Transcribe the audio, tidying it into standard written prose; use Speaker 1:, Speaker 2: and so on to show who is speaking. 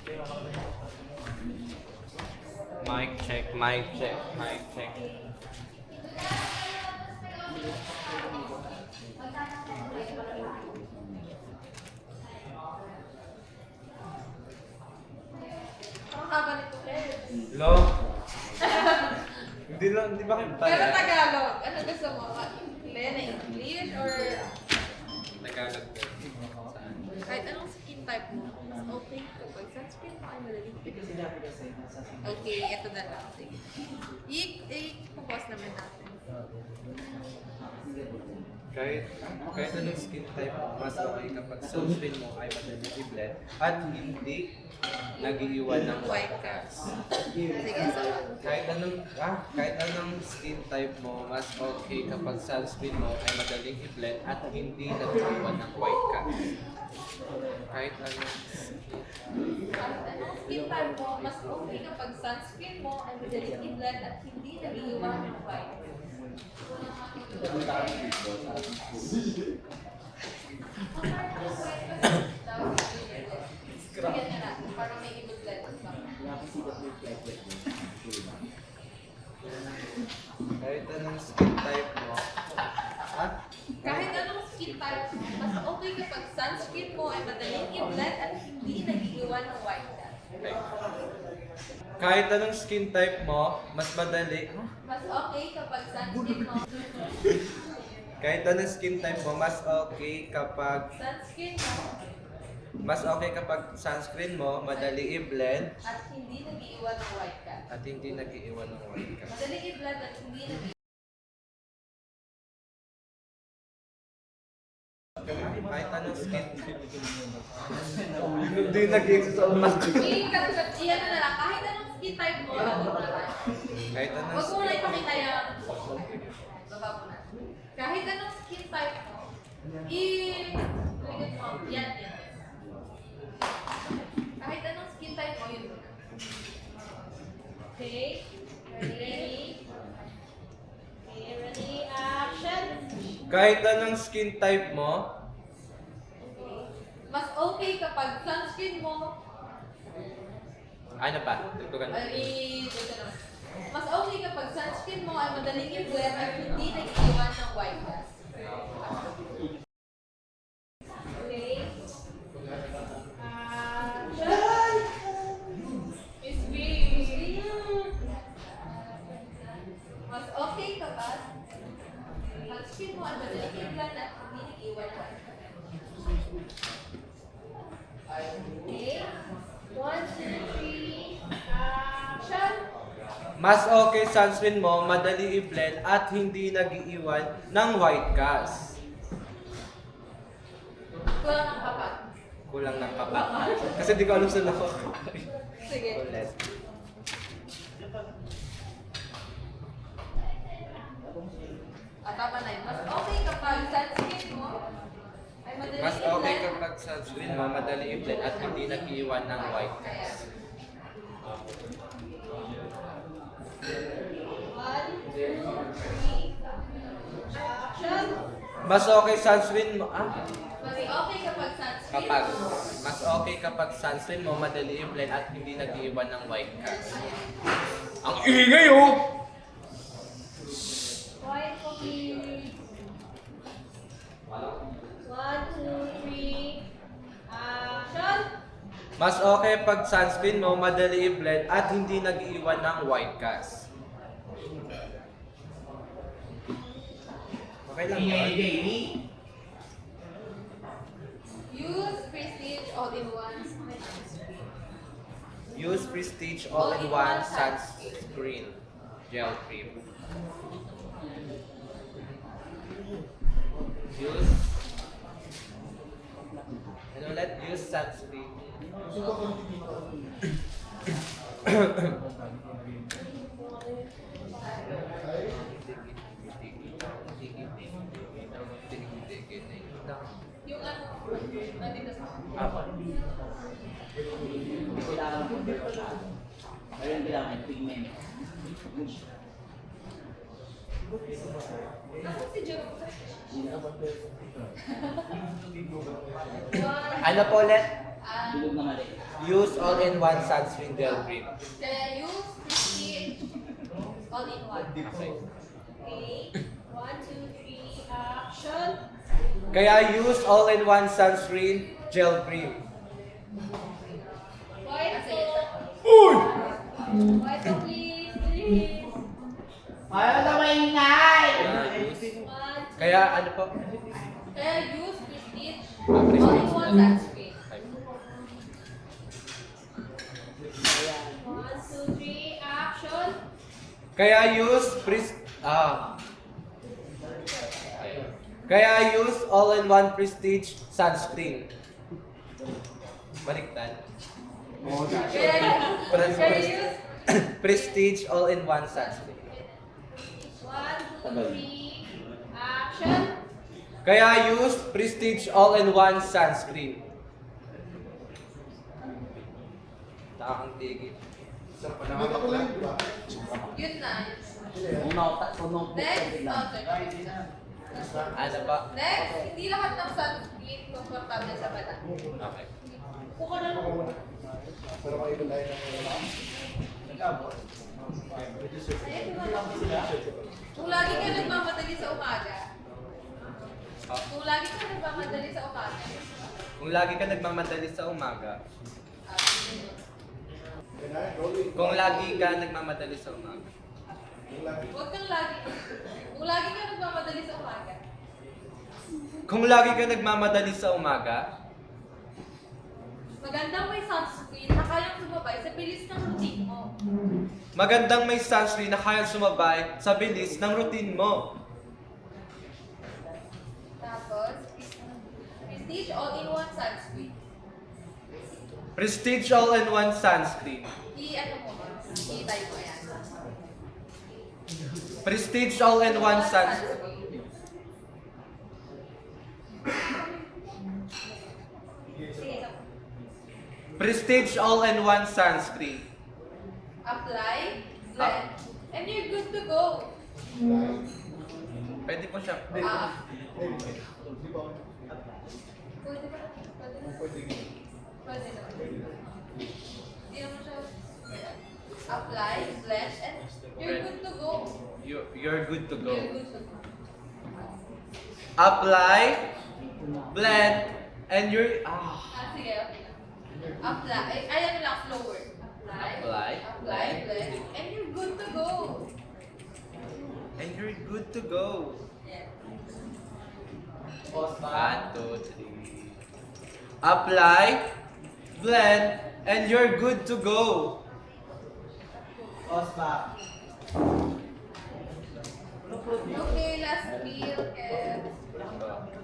Speaker 1: Mic check, mic check, mic check. Hello? Hindi ba kayo
Speaker 2: Pero
Speaker 1: tayo?
Speaker 2: Tagalog. Ano gusto mo? Len, English or
Speaker 1: Tagalog ka.
Speaker 2: kahit anong skin type mo? Mas okay kapag sunscreen pa ay madali. Okay, ito na lang. Sige. I-focus naman natin.
Speaker 1: Kahit anong skin type mo, mas okay kapag sunscreen mo ay madali i-blend at hindi nag-iiwan ng
Speaker 2: White cast. Sige, so.
Speaker 1: kahit anong skin type mo, mas okay kapag sunscreen mo ay madaling i-blend at hindi nag-iiwan ng white cast. Kahit anong
Speaker 2: Anong skin type mo, mas okay kapag sunscreen mo ay madali i-blend at hindi nag-iiwan ng white. Bigyan na natin para may i-blend pa.
Speaker 1: kahit anong skin type mo,
Speaker 2: Kahit anong skin type mo, mas okay kapag sunscreen mo ay madaling i-blend at hindi nag-iiwan ng white cast.
Speaker 1: okay. Kahit anong skin type mo, mas madali.
Speaker 2: Mas okay kapag sunscreen mo,
Speaker 1: Kahit anong skin type mo, mas okay kapag sunscreen mo, madali i-blend
Speaker 2: at hindi nag-iiwan ng white cast.
Speaker 1: at hindi nag-iiwan ng white cast.
Speaker 2: Madaling i-blend at hindi nag-iiwan.
Speaker 1: Kahit anong skin type. Hindi nag-iisip sa umas.
Speaker 2: Iyan na lang, kahit anong skin type mo, ano na lang.
Speaker 1: Kahit anong
Speaker 2: Huwag mo na ipakita yung baba mo na. Kahit anong skin type mo, i-ligot mo. Yan. Kahit anong skin type mo, yun muna. Okay? Ready? Okay, ready? Action!
Speaker 1: Kahit anong skin type mo,
Speaker 2: Mas okay kapag sunscreen mo,
Speaker 1: ano pa? Tutugan mo.
Speaker 2: mas okay kapag sunscreen mo ay madaling i-blend at hindi nag-iwan ng white cast. Okay? Miss B. Mas okay kapag sunscreen mo ay madaling i-blend at hindi nag-iwan ng white cast. Okay? 1, 2, 3, action!
Speaker 1: Mas okay sunscreen mo, madali i-blend at hindi nag-iiwan ng white cast.
Speaker 2: Kulang ang kapat.
Speaker 1: Kulang ng kapat. Kasi di ko alam sa lako.
Speaker 2: Sige.
Speaker 1: Ulit.
Speaker 2: Tama na yun. Mas okay kapag sunscreen mo ay madali
Speaker 1: Mas okay
Speaker 2: i-blend.
Speaker 1: kapag sunscreen mo, madali i-blend at hindi nag-iiwan ng white cast.
Speaker 2: One, two, three, action!
Speaker 1: Mas okay sunscreen mo,
Speaker 2: Mas okay kapag sunscreen mo.
Speaker 1: Mas okay kapag sunscreen mo, madali i-blend at hindi nag-iiwan ng white cast. Ang ingay oh!
Speaker 2: Quiet po please. 1, 2, 3, action!
Speaker 1: Mas okay pag sunscreen mo, madali i-blend at hindi nag-iiwan ng white cast. Okay lang yun.
Speaker 2: Use Prestige All-in-One.
Speaker 1: Use Prestige All-in-One Sunscreen Gel Cream. Use use sunscreen.
Speaker 2: Yung ano, nandito sa
Speaker 3: Meron kailangan pigment.
Speaker 2: Nasaan si Joe?
Speaker 1: Ano po ulit?
Speaker 3: Bilog na mali.
Speaker 1: use all-in-one sunscreen gel cream.
Speaker 2: Kaya use Prestige all-in-one.
Speaker 1: Okay.
Speaker 2: Okay. 1, 2, 3, action.
Speaker 1: Kaya use all-in-one sunscreen gel cream.
Speaker 2: White White please.
Speaker 3: Ayaw na maingay!
Speaker 1: Kaya ano po?
Speaker 2: Kaya use Prestige
Speaker 1: Prestige.
Speaker 2: all-in-one sunscreen. 1, 2, 3, action.
Speaker 1: Kaya use all-in-one Prestige sunscreen. Baliktad.
Speaker 2: Kaya use
Speaker 1: Prestige all-in-one sunscreen.
Speaker 2: 1, 2, 3, action.
Speaker 1: Kaya use Prestige all-in-one sunscreen. Takang tigil.
Speaker 2: Yun na.
Speaker 3: Sunod po
Speaker 2: Next,
Speaker 3: bigla.
Speaker 1: Ano ba?
Speaker 2: Next, hindi lahat ng sunscreen komportable sa balat.
Speaker 1: Okay.
Speaker 2: Kuka na lang. Kung lagi ka nagmamadali sa umaga, kung lagi ka nagmamadali sa umaga,
Speaker 1: Kung lagi ka nagmamadali sa umaga,
Speaker 2: ah,
Speaker 1: kung lagi ka nagmamadali sa umaga,
Speaker 2: huwag kang lagi. Kung lagi ka nagmamadali sa umaga,
Speaker 1: kung lagi ka nagmamadali sa umaga,
Speaker 2: magandang may sunscreen na kayang sumabay sa bilis ng routine mo.
Speaker 1: magandang may sunscreen na kayang sumabay sa bilis ng routine mo.
Speaker 2: Tapos, Prestige all-in-one sunscreen.
Speaker 1: Prestige all-in-one sunscreen.
Speaker 2: I-ano mo ba? I-type mo yan.
Speaker 1: Prestige all-in-one sunscreen.
Speaker 2: Sige,
Speaker 1: Prestige all-in-one sunscreen.
Speaker 2: apply, blend, and you're good to go.
Speaker 1: Pwede po siya.
Speaker 2: Pwede ba? Pwede na. Pwede na. Hindi naman siya. Apply, blend, and you're good to go.
Speaker 1: You're good to go.
Speaker 2: You're good to go.
Speaker 1: Apply, blend, and you're...
Speaker 2: Sige, okay na. Apply, ay ano lang, slower.
Speaker 1: Apply,
Speaker 2: Apply, blend, and you're good to go.
Speaker 1: And you're good to go.
Speaker 2: Yeah.
Speaker 1: 1, 2, 3. Apply, blend, and you're good to go.
Speaker 3: Osba.
Speaker 2: Okay, last meal, Kev.